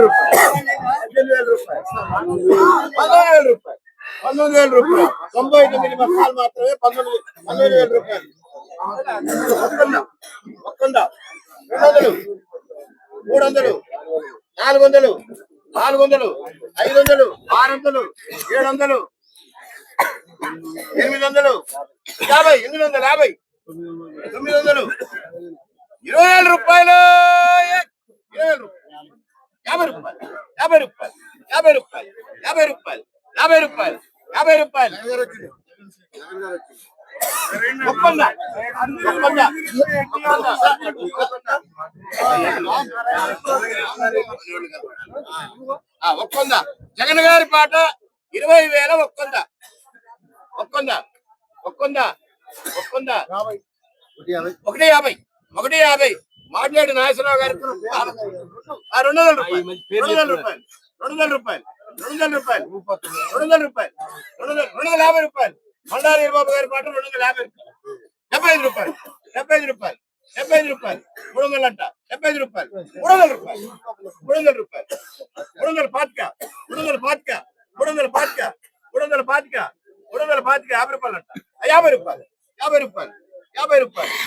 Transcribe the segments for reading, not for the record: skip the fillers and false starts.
రూపాయలు 19,000 రూపాయలు 99 బస్తాలు మాత్రమే 19,000 రూపాయలు ఒక్కంద 200 300 400 500 600 700 800 50 850 900 20,000 రూపాయలు 20,000 రూపాయలు 50 రూపాయలు 50 రూపాయలు 50 రూపాయలు 50 రూపాయలు 50 రూపాయలు 50 రూపాయలు ఒప్పంద ఒప్పంద జగన్ గారి పాట 20,000 ఒప్పంద ఒప్పంద ఒప్పంద ఒప్పంద 150 మాట్లాడి నాగేశ్వరరావు గారి 200 రూపాయలు 200 రూపాయలు 200 రూపాయలు 200 రూపాయలు 200 రూపాయలు 250 రూపాయలు మండారి బాబు గారి పాట 250 రూపాయలు 75 రూపాయలు 75 రూపాయలు 75 రూపాయలు 300 అంట 75 రూపాయలు 300 రూపాయలు 300 రూపాయలు 300 పాతిక 300 పాతిక 300 పాతిక 300 పాతిక 300 పాతిక 50 రూపాయలు అంట 50 రూపాయలు 50 రూపాయలు 50 రూపాయలు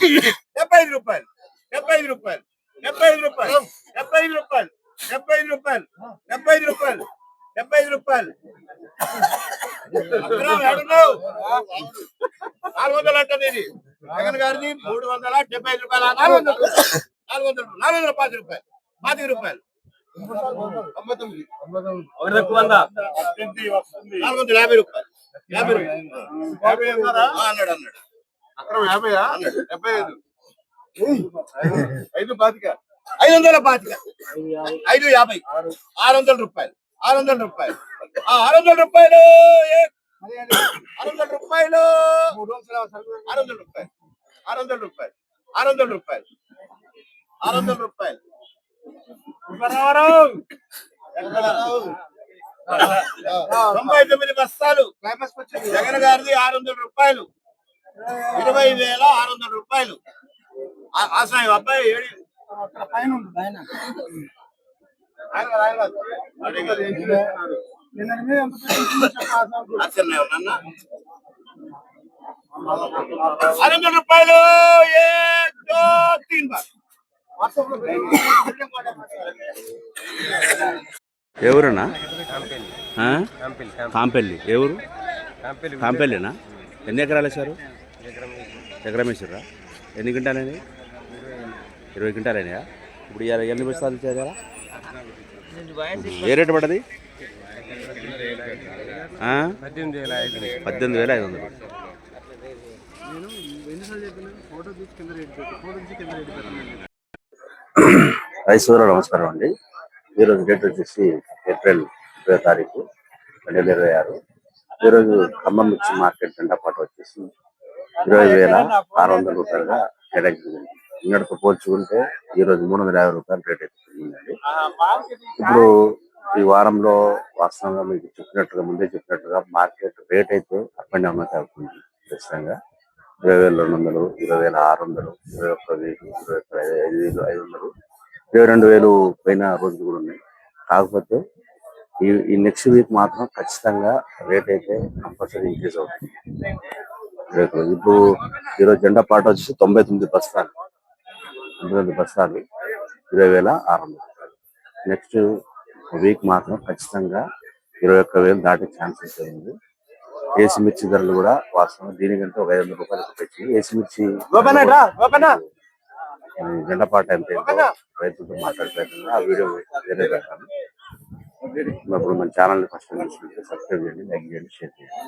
75 రూపాయలు 75 రూపాయలు 75 రూపాయలు 75 రూపాయలు 75 రూపాయలు 75 రూపాయలు 75 రూపాయలు 400 అంటది ఇది జగన్ గారిది 375 రూపాయలు 450 రూపాయలు 50 రూపాయలు 450 రూపాయలు 50 అన్నాడు అక్కడ 75 5 పాతిక 500 పాతిక 550 600 రూపాయలు 600 రూపాయలు 600 రూపాయలు 600 రూపాయలు 600 రూపాయలు 600 రూపాయలు 600 రూపాయలు 600 రూపాయలు 99 బస్తాలు జగన్ గారిది 600 రూపాయలు 20,600 రూపాయలు ఆసాయి అబ్బాయి రూపాయలు ఎవరన్నా కాంపెల్లి ఎవరు కాంపెల్లినా ఎన్ని ఎకరాలు వేశారు ఎకరం వేసారా ఎన్ని క్వింటాలని 20 క్వింటాలైనా ఇప్పుడు ఎన్ని బస్తాలు ఇచ్చారా ఏ రేటు పడ్డది 18,500 రైతులకు నమస్కారం అండి. ఈరోజు డేట్ వచ్చేసి ఏప్రిల్ 20 తారీఖు 2026. ఈరోజు ఖమ్మం మిర్చి మార్కెట్ జెండాపాటు వచ్చేసి 20,600 రూపాయలుగా కేటాయించింది. నిన్నటితో పోల్చుకుంటే ఈరోజు 350 రూపాయలు రేట్ అయితే పెరిగిందండి. ఇప్పుడు ఈ వారంలో వాస్తవంగా మీకు ముందే చెప్పినట్టుగా మార్కెట్ రేట్ అయితే అప్ అండ్ డౌన్ అయితే అవుతుంది. ఖచ్చితంగా 20,200, 20,600, 21,000, 5,500, 22,000 పోయిన రోజులు కూడా ఉన్నాయి. కాకపోతే ఈ నెక్స్ట్ వీక్ మాత్రం ఖచ్చితంగా రేట్ అయితే కంపల్సరీ ఇంక్రీజ్ అవుతుంది. ఇప్పుడు ఈరోజు జెండా పాట వచ్చి 99 బస్తాలు 20,600 రూపాయలు. నెక్స్ట్ వీక్ మాత్రం ఖచ్చితంగా 21,000 దాటే ఛాన్సెస్ ఉంది. ఏసీ మిర్చి ధరలు కూడా వాస్తవం దీనికంటే ఒక 500 రూపాయలు పెట్టి ఏసీ మిర్చి జెండపాట ఎంత రైతులతో మాట్లాడుతున్నా ఆ వీడియో వేరే పెట్టాను. ఇప్పుడు మన ఛానల్ని ఫస్ట్ టైం చూసుకుంటే సబ్స్క్రైబ్ చేయండి, లైక్ చేయండి, షేర్ చేయండి.